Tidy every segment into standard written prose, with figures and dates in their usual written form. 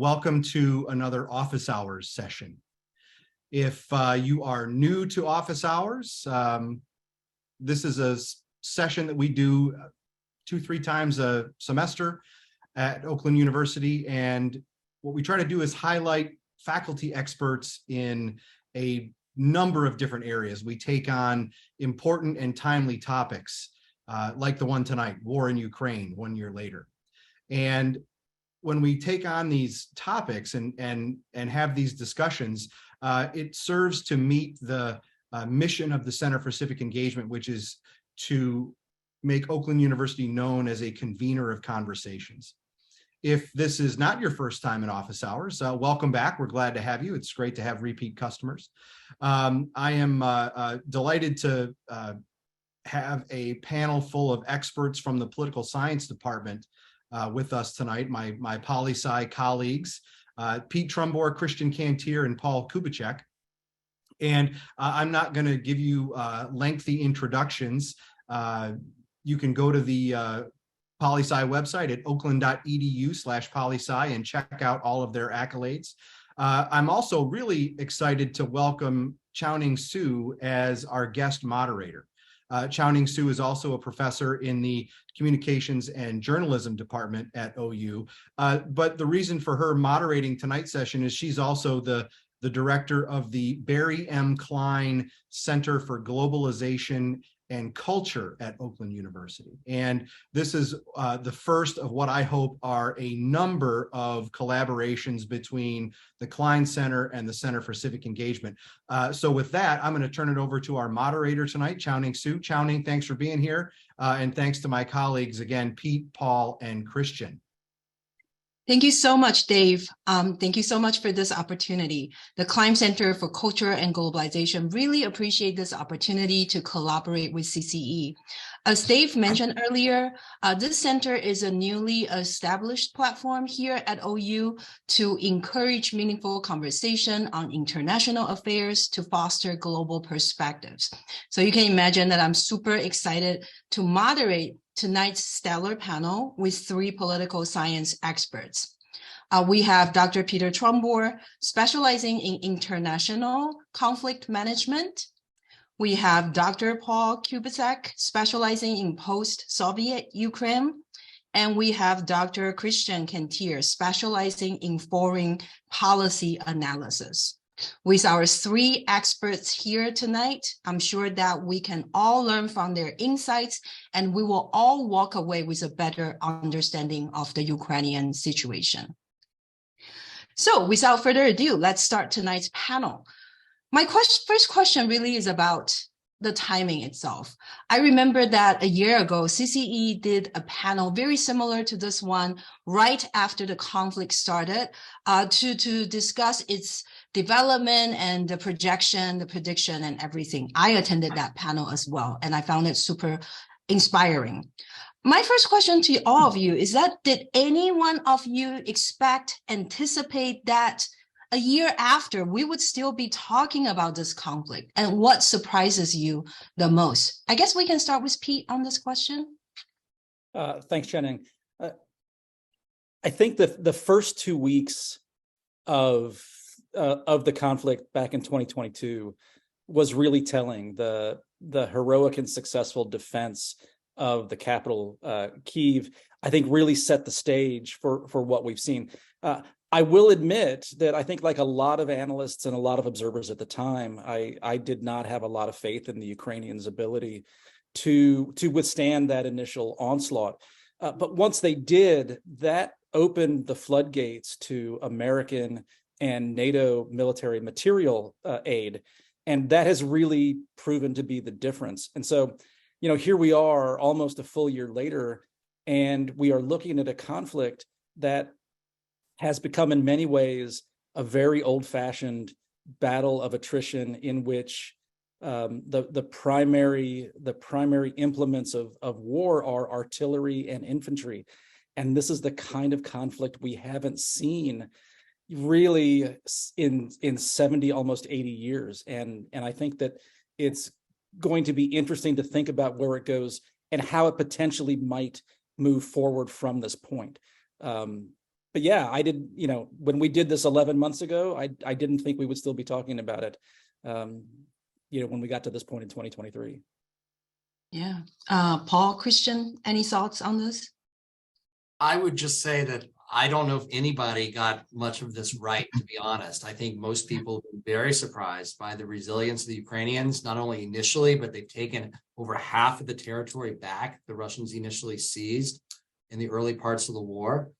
Welcome to another office hours session. If you are new to office hours, this is a session that we do 2-3 times a semester at Oakland University. And what we try to do is highlight faculty experts in a number of different areas. We take on important and timely topics like the one tonight, war in Ukraine 1 year later. And when we take on these topics and have these discussions, it serves to meet the mission of the Center for Civic Engagement, which is to make Oakland University known as a convener of conversations. If this is not your first time in office hours, welcome back. We're glad to have you. It's great to have repeat customers. I am delighted to have a panel full of experts from the political science department with us tonight, my poli-sci colleagues, Pete Trumbore, Christian Cantier, and Paul Kubicek. And I'm not going to give you lengthy introductions. You can go to the poli-sci website at oakland.edu/poli-sci and check out all of their accolades. I'm also really excited to welcome Chao-Ning Hsu as our guest moderator. Chao-Ning Hsu is also a professor in the Communications and Journalism Department at OU. But the reason for her moderating tonight's session is she's also the director of the Barry M. Klein Center for Globalization and Culture at Oakland University. And this is the first of what I hope are a number of collaborations between the Klein Center and the Center for Civic Engagement. So with that, I'm going to turn it over to our moderator tonight, Chao-Ning Hsu. Chao-Ning, thanks for being here. And thanks to my colleagues, again, Pete, Paul, and Christian. Thank you so much, Dave. Thank you so much for this opportunity. The Klein Center for Culture and Globalization really appreciate this opportunity to collaborate with CCE. As Dave mentioned earlier, this center is a newly established platform here at OU to encourage meaningful conversation on international affairs to foster global perspectives. So you can imagine that I'm super excited to moderate tonight's stellar panel with 3 political science experts. We have Dr. Peter Trumbore, specializing in international conflict management. We have Dr. Paul Kubicek, specializing in post-Soviet Ukraine. And we have Dr. Christian Cantier, specializing in foreign policy analysis. With our 3 experts here tonight, I'm sure that we can all learn from their insights and we will all walk away with a better understanding of the Ukrainian situation. So without further ado, let's start tonight's panel. My first question really is about the timing itself. I remember that a year ago, CCE did a panel very similar to this one right after the conflict started to discuss its development and the projection, the prediction, and everything. I attended that panel as well, and I found it super inspiring. My first question to all of you is that, did any one of you anticipate that a year after we would still be talking about this conflict? And what surprises you the most? I guess we can start with Pete on this question. Thanks, Chao-Ning. I think the first 2 weeks of the conflict back in 2022 was really telling. The heroic and successful defense of the capital, Kyiv, I think really set the stage for what we've seen. I will admit that I think, like a lot of analysts and a lot of observers at the time, I did not have a lot of faith in the Ukrainians' ability to withstand that initial onslaught. But once they did, that opened the floodgates to American and NATO military material aid. And that has really proven to be the difference. And so, here we are almost a full year later, and we are looking at a conflict that has become in many ways a very old-fashioned battle of attrition in which the primary implements of war are artillery and infantry. And this is the kind of conflict we haven't seen really in 70, almost 80 years. And I think that it's going to be interesting to think about where it goes and how it potentially might move forward from this point. yeah, I did, when we did this 11 months ago, I didn't think we would still be talking about it, when we got to this point in 2023. Yeah. Paul, Christian, any thoughts on this? I would just say that I don't know if anybody got much of this right, to be honest. I think most people have been very surprised by the resilience of the Ukrainians, not only initially, but they've taken over half of the territory back the Russians initially seized in the early parts of the war.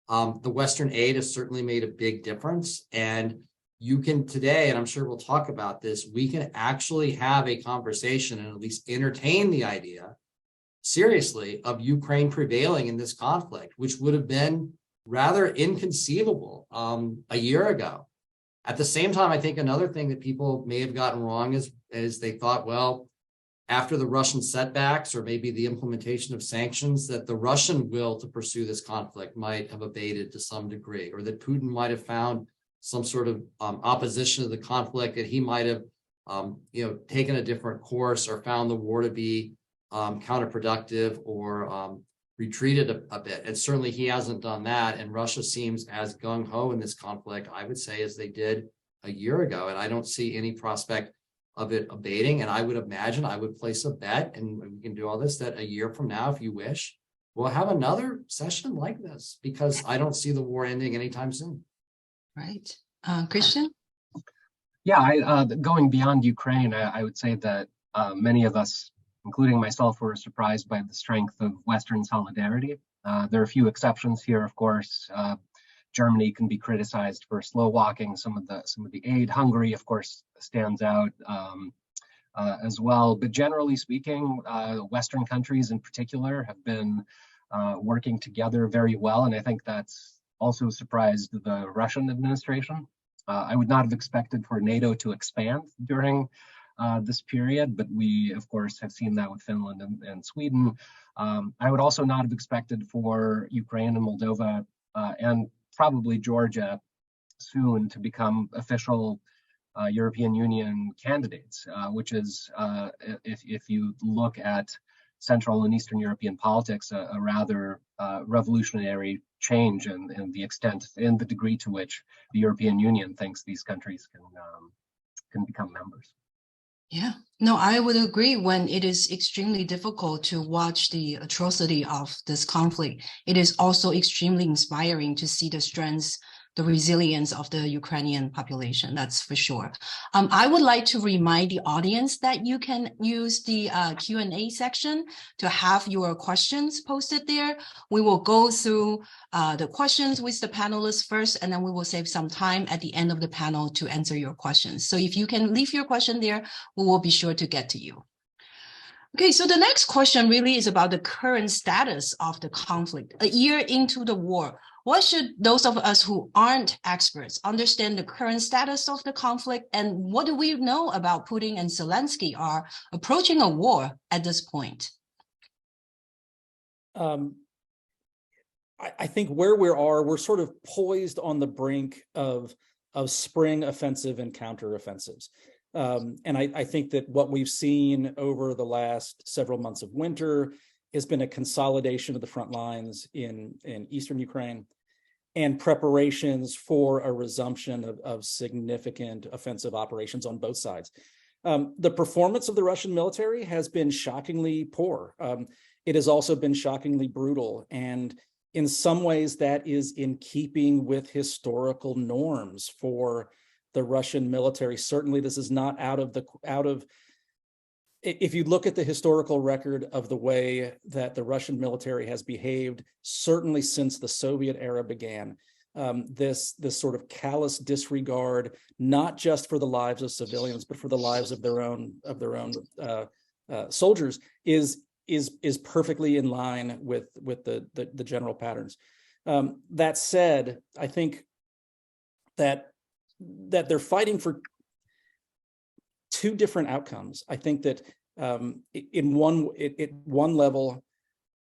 The Western aid has certainly made a big difference. And you can today, and I'm sure we'll talk about this, we can actually have a conversation and at least entertain the idea seriously of Ukraine prevailing in this conflict, which would have been rather inconceivable a year ago. At the same time, I think another thing that people may have gotten wrong is they thought, well, after the Russian setbacks or maybe the implementation of sanctions, that the Russian will to pursue this conflict might have abated to some degree, or that Putin might have found some sort of opposition to the conflict, that he might have taken a different course or found the war to be counterproductive or retreated a bit. And certainly he hasn't done that. And Russia seems as gung-ho in this conflict, I would say, as they did a year ago. And I don't see any prospect of it abating. And I would imagine, I would place a bet, and we can do all this, that a year from now, if you wish, we'll have another session like this, because I don't see the war ending anytime soon. Right. Christian? Yeah, going beyond Ukraine, I would say that many of us, including myself, were surprised by the strength of Western solidarity. There are a few exceptions here, of course. Germany can be criticized for slow walking some of the aid. Hungary, of course, stands out as well. But generally speaking, Western countries in particular have been working together very well, and I think that's also surprised the Russian administration. I would not have expected for NATO to expand during this period, but we, of course, have seen that with Finland and Sweden. I would also not have expected for Ukraine and Moldova and probably Georgia soon to become official European Union candidates, which is, if you look at Central and Eastern European politics, a rather revolutionary change in the extent and the degree to which the European Union thinks these countries can become members. Yeah, no, I would agree. When it is extremely difficult to watch the atrocity of this conflict, it is also extremely inspiring to see the strengths, the resilience of the Ukrainian population, that's for sure. I would like to remind the audience that you can use the Q&A section to have your questions posted there. We will go through the questions with the panelists first, and then we will save some time at the end of the panel to answer your questions. So if you can leave your question there, we will be sure to get to you. Okay, so the next question really is about the current status of the conflict. A year into the war, what should those of us who aren't experts understand the current status of the conflict, and what do we know about Putin and Zelensky are approaching a war at this point? I think where we're sort of poised on the brink of spring offensive and counteroffensives. And I think that what we've seen over the last several months of winter has been a consolidation of the front lines in eastern Ukraine and preparations for a resumption of significant offensive operations on both sides. The performance of the Russian military has been shockingly poor. It has also been shockingly brutal. And in some ways that is in keeping with historical norms for the Russian military. Certainly this is not out of, if you look at the historical record of the way that the Russian military has behaved, certainly since the Soviet era began, this sort of callous disregard, not just for the lives of civilians, but for the lives of their own soldiers, is perfectly in line with the general patterns. That said, I think that they're fighting for two different outcomes. I think that at one level,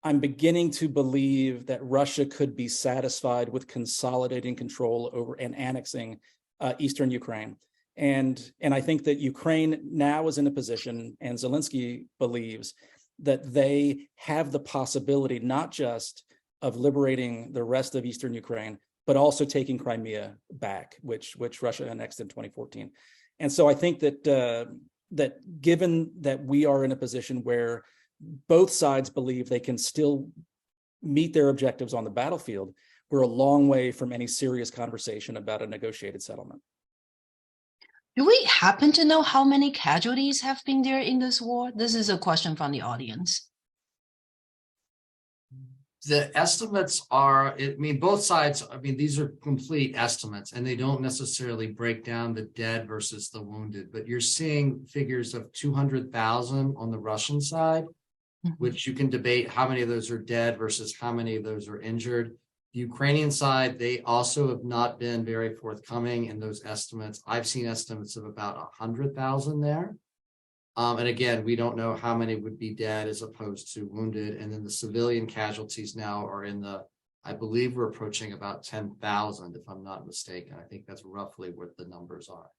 I'm beginning to believe that Russia could be satisfied with consolidating control over and annexing eastern Ukraine. And I think that Ukraine now is in a position, and Zelensky believes, that they have the possibility not just of liberating the rest of eastern Ukraine, but also taking Crimea back, which Russia annexed in 2014. And so I think that given that we are in a position where both sides believe they can still meet their objectives on the battlefield, we're a long way from any serious conversation about a negotiated settlement. Do we happen to know how many casualties have been there in this war? This is a question from the audience. The estimates are, I mean, both sides, I mean, these are complete estimates and they don't necessarily break down the dead versus the wounded, but you're seeing figures of 200,000 on the Russian side, which you can debate how many of those are dead versus how many of those are injured. The Ukrainian side, they also have not been very forthcoming in those estimates. I've seen estimates of about 100,000 there. And again, we don't know how many would be dead as opposed to wounded. And then the civilian casualties now are in the, I believe we're approaching about 10,000, if I'm not mistaken. I think that's roughly what the numbers are.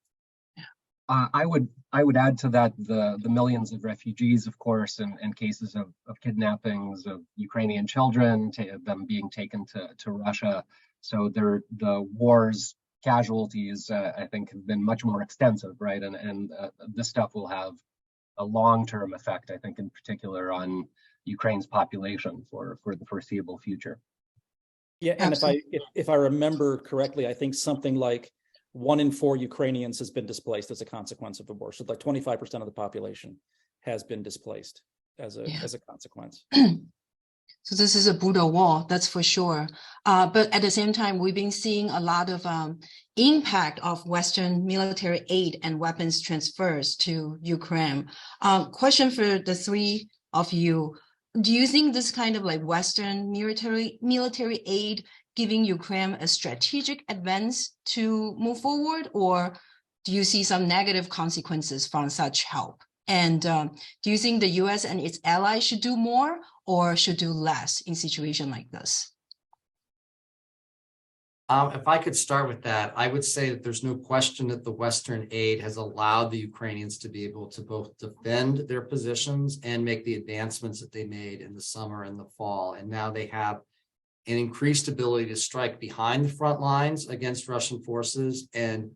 I would add to that the millions of refugees, of course, and cases of kidnappings of Ukrainian children, them being taken to Russia. So the war's casualties, I think, have been much more extensive, right? And this stuff will have a long-term effect, I think, in particular on Ukraine's population for the foreseeable future. Yeah, and if I remember correctly, I think something like 1 in 4 Ukrainians has been displaced as a consequence of the war. So like 25% of the population has been displaced as a consequence. So this is a brutal war, that's for sure. But at the same time, we've been seeing a lot of impact of Western military aid and weapons transfers to Ukraine. Question for the three of you. Do you think this kind of like Western military aid giving Ukraine a strategic advance to move forward, or do you see some negative consequences from such help? And do you think the US and its allies should do more or should do less in situation like this? If I could start with that, I would say that there's no question that the Western aid has allowed the Ukrainians to be able to both defend their positions and make the advancements that they made in the summer and the fall. And now they have an increased ability to strike behind the front lines against Russian forces and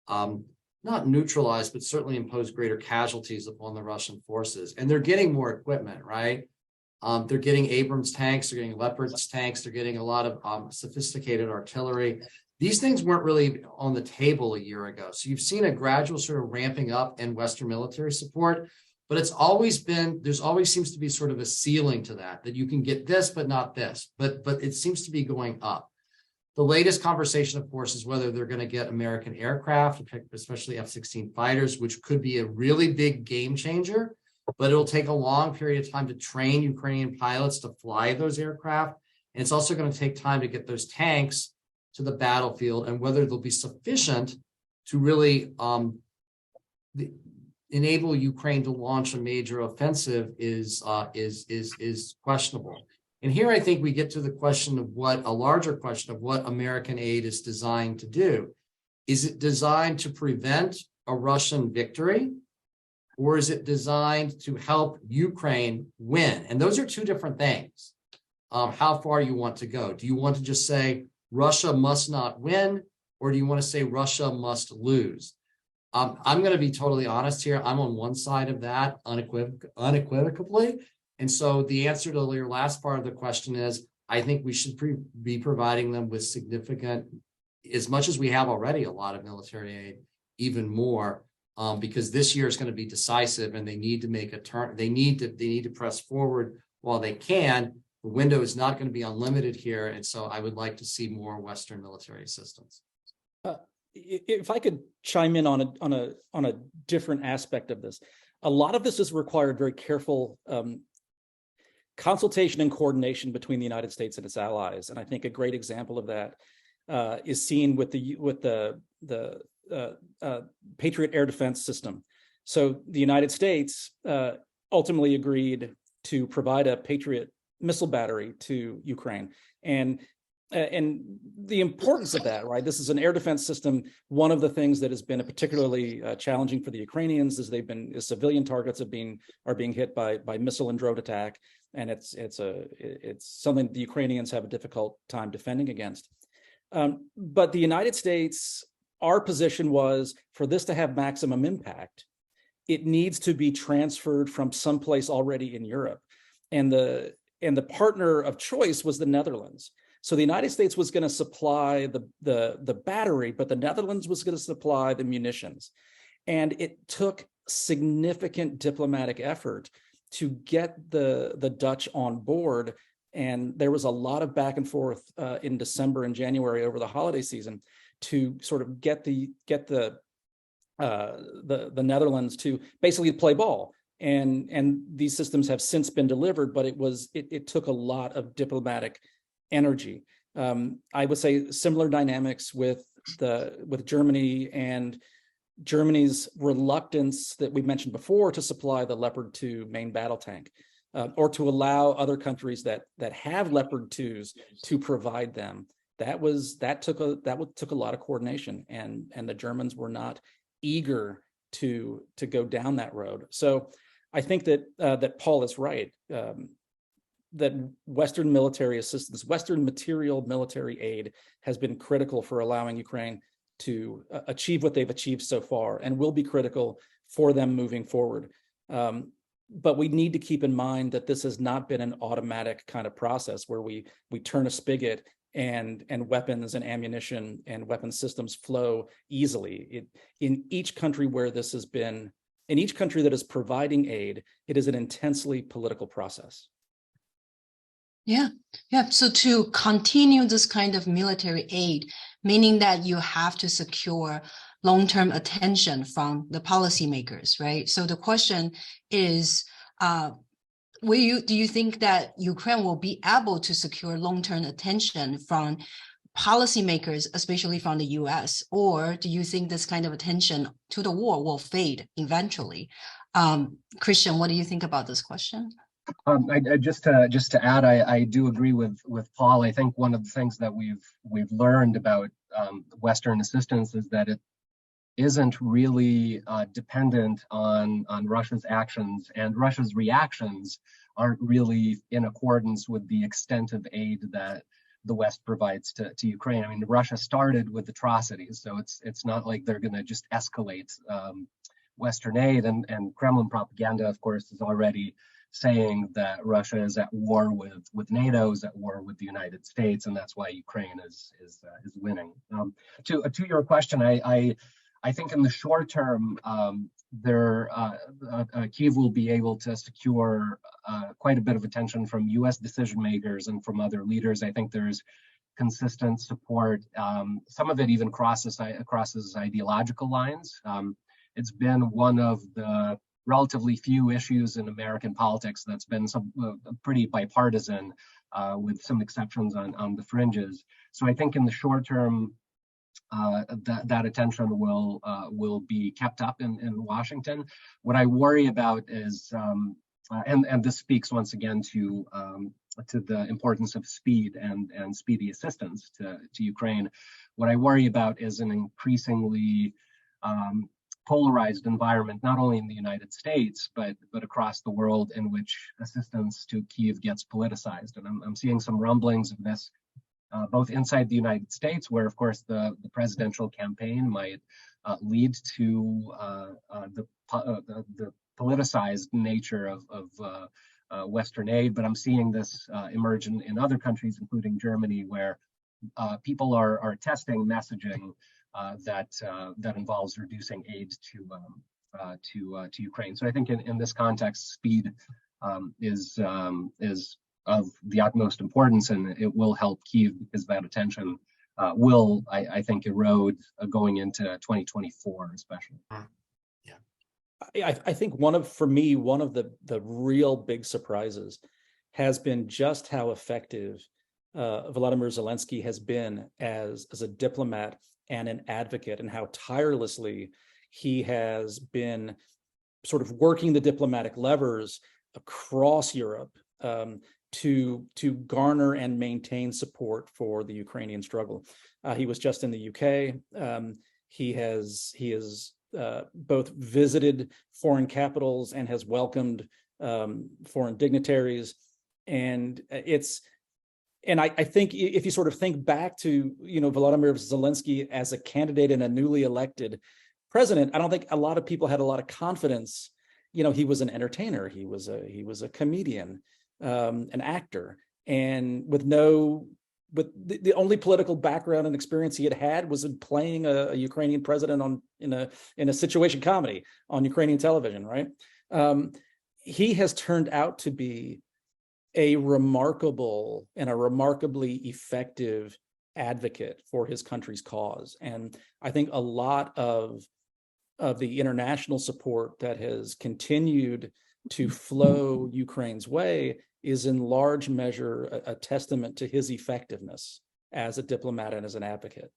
not neutralize, but certainly impose greater casualties upon the Russian forces. And they're getting more equipment, right? They're getting Abrams tanks, they're getting Leopard tanks, they're getting a lot of sophisticated artillery. These things weren't really on the table a year ago. So you've seen a gradual sort of ramping up in Western military support, but it's always been, there's always seems to be sort of a ceiling to that you can get this, but not this, but it seems to be going up. The latest conversation, of course, is whether they're going to get American aircraft, especially F-16 fighters, which could be a really big game changer, but it'll take a long period of time to train Ukrainian pilots to fly those aircraft. And it's also going to take time to get those tanks to the battlefield, and whether they'll be sufficient to really enable Ukraine to launch a major offensive is questionable. And here I think we get to the question of a larger question of what American aid is designed to do. Is it designed to prevent a Russian victory, or is it designed to help Ukraine win? And those are two different things. How far you want to go. Do you want to just say Russia must not win, or do you want to say Russia must lose? I'm going to be totally honest here. I'm on one side of that unequivocally. And so the answer to your last part of the question is, I think we should be providing them with significant, as much as we have already, a lot of military aid, even more, because this year is going to be decisive and they need to make a turn. They need to press forward while they can. The window is not going to be unlimited here. And so I would like to see more Western military assistance. If I could chime in on a different aspect of this, a lot of this has required very careful consultation and coordination between the United States and its allies, and I think a great example of that is seen with the Patriot air defense system. So the United States ultimately agreed to provide a Patriot missile battery to Ukraine, and the importance of that, right? This is an air defense system. One of the things that has been particularly challenging for the Ukrainians is civilian targets are being hit by missile and drone attack, and it's something the Ukrainians have a difficult time defending against. But the United States, our position was for this to have maximum impact, it needs to be transferred from someplace already in Europe. And the partner of choice was the Netherlands. So the United States was going to supply the battery, but the Netherlands was going to supply the munitions. And it took significant diplomatic effort to get the Dutch on board. And there was a lot of back and forth in December and January over the holiday season to sort of get the Netherlands to basically play ball. And these systems have since been delivered, but it took a lot of diplomatic energy. I would say similar dynamics with Germany and Germany's reluctance that we mentioned before to supply the Leopard 2 main battle tank, or to allow other countries that have Leopard 2s to provide them. That took a lot of coordination, and the Germans were not eager to go down that road. So I think that Paul is right. That Western military assistance, Western material military aid has been critical for allowing Ukraine to achieve what they've achieved so far, and will be critical for them moving forward. But we need to keep in mind that this has not been an automatic kind of process where we turn a spigot and weapons and ammunition and weapon systems flow easily. In each country where this has been, in each country that is providing aid, it is an intensely political process. Yeah. So to continue this kind of military aid, meaning that you have to secure long-term attention from the policymakers, right? So the question is, do you think that Ukraine will be able to secure long-term attention from policymakers, especially from the US, or do you think this kind of attention to the war will fade eventually? Christian, what do you think about this question? Just to add, I do agree with Paul. I think one of the things that we've learned about Western assistance is that it isn't really dependent on Russia's actions, and Russia's reactions aren't really in accordance with the extent of aid that the West provides to Ukraine. I mean, Russia started with atrocities, so it's not like they're going to just escalate Western aid, and Kremlin propaganda, of course, is already saying that Russia is at war with NATO, is at war with the United States, and that's why Ukraine is winning. To your question, I think in the short term, Kyiv will be able to secure quite a bit of attention from U.S. decision makers and from other leaders. I think there's consistent support. Some of it even crosses ideological lines. It's been one of the relatively few issues in American politics that's been pretty bipartisan, with some exceptions on the fringes. So I think in the short term, that attention will be kept up in Washington. What I worry about is, and this speaks once again to the importance of speed and speedy assistance to Ukraine. What I worry about is an increasingly polarized environment, not only in the United States, but across the world, in which assistance to Kyiv gets politicized. And I'm seeing some rumblings of this, both inside the United States, where, of course, the presidential campaign might lead to the politicized nature of Western aid. But I'm seeing this emerge in other countries, including Germany, where people are testing messaging that involves reducing aid to Ukraine. So I think in this context, speed is of the utmost importance, and it will help Kyiv, because that attention will, I think, erode going into 2024, especially. I think one of the real big surprises has been just how effective Volodymyr Zelensky has been as a diplomat and an advocate, and how tirelessly he has been sort of working the diplomatic levers across Europe to garner and maintain support for the Ukrainian struggle. He was just in the UK. He has both visited foreign capitals and has welcomed foreign dignitaries, and I think if you sort of think back to, Volodymyr Zelensky as a candidate and a newly elected president, I don't think a lot of people had a lot of confidence. He was an entertainer, he was a comedian, an actor, and with the only political background and experience he had was in playing a Ukrainian president in a situation comedy on Ukrainian television, right? He has turned out to be a remarkable and a remarkably effective advocate for his country's cause. And I think a lot of the international support that has continued to flow Ukraine's way is in large measure a testament to his effectiveness as a diplomat and as an advocate.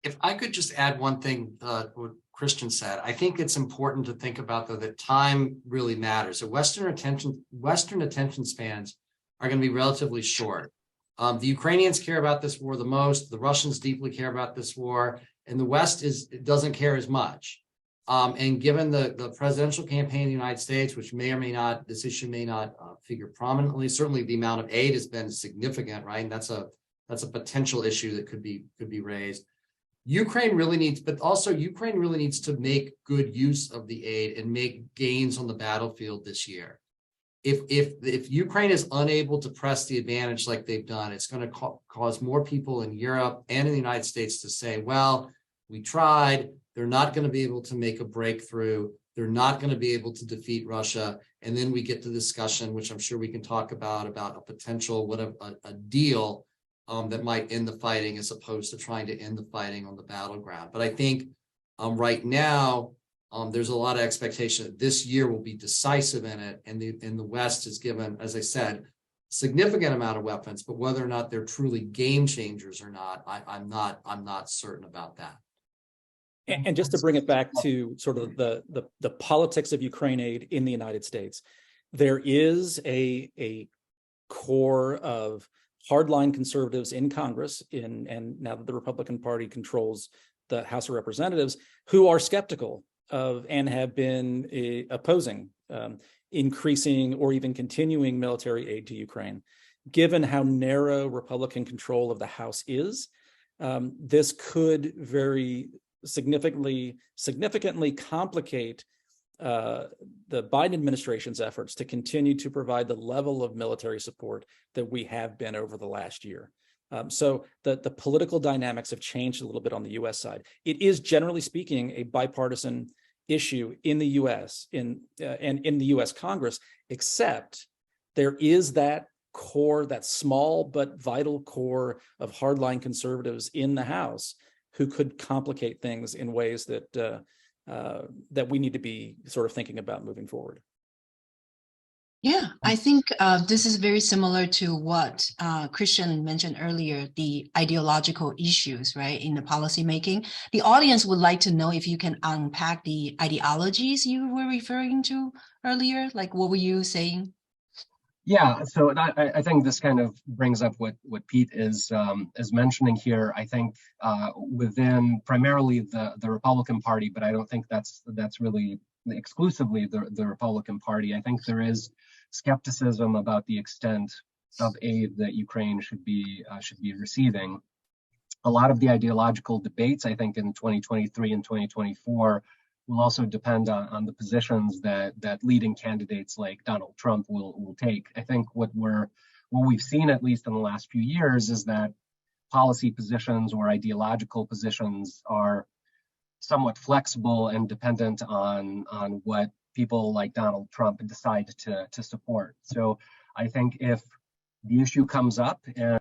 If I could just add one thing, what Christian said, I think it's important to think about, though, that time really matters. So Western attention spans are going to be relatively short. The Ukrainians care about this war the most. The Russians deeply care about this war, and the West doesn't care as much. And given the presidential campaign in the United States, which may or may not, this issue may not figure prominently. Certainly, the amount of aid has been significant, right? And that's a potential issue that could be raised. Ukraine really needs to make good use of the aid and make gains on the battlefield this year. If Ukraine is unable to press the advantage like they've done, it's going to cause more people in Europe and in the United States to say, well, we tried. They're not going to be able to make a breakthrough. They're not going to be able to defeat Russia. And then we get to discussion, which I'm sure we can talk about a potential, a deal that might end the fighting as opposed to trying to end the fighting on the battleground. But I think right now, there's a lot of expectation that this year will be decisive in it. And the West is given, as I said, significant amount of weapons, but whether or not they're truly game changers or not, I'm not certain about that. And just to bring it back to sort of the politics of Ukraine aid in the United States, there is a core of hardline conservatives in Congress, and now that the Republican Party controls the House of Representatives, who are skeptical of and have been opposing increasing or even continuing military aid to Ukraine. Given how narrow Republican control of the House is, this could very significantly complicate the Biden administration's efforts to continue to provide the level of military support that we have been over the last year. So the political dynamics have changed a little bit on the U.S. side. It is, generally speaking, a bipartisan issue in the U.S. and in the U.S. Congress, except there is that core, that small but vital core of hardline conservatives in the House who could complicate things in ways that that we need to be sort of thinking about moving forward. Yeah, I think this is very similar to what Christian mentioned earlier, the ideological issues, right, in the policymaking. The audience would like to know if you can unpack the ideologies you were referring to earlier. Like, what were you saying? Yeah, so I think this kind of brings up what Pete is mentioning here. I think within primarily the Republican Party, but I don't think that's really exclusively the Republican Party. I think there is skepticism about the extent of aid that Ukraine should be receiving. A lot of the ideological debates, I think, in 2023 and 2024 will also depend on the positions that leading candidates like Donald Trump will take. I think what we've seen, at least in the last few years, is that policy positions or ideological positions are somewhat flexible and dependent on what people like Donald Trump decide to support. So I think if the issue comes up and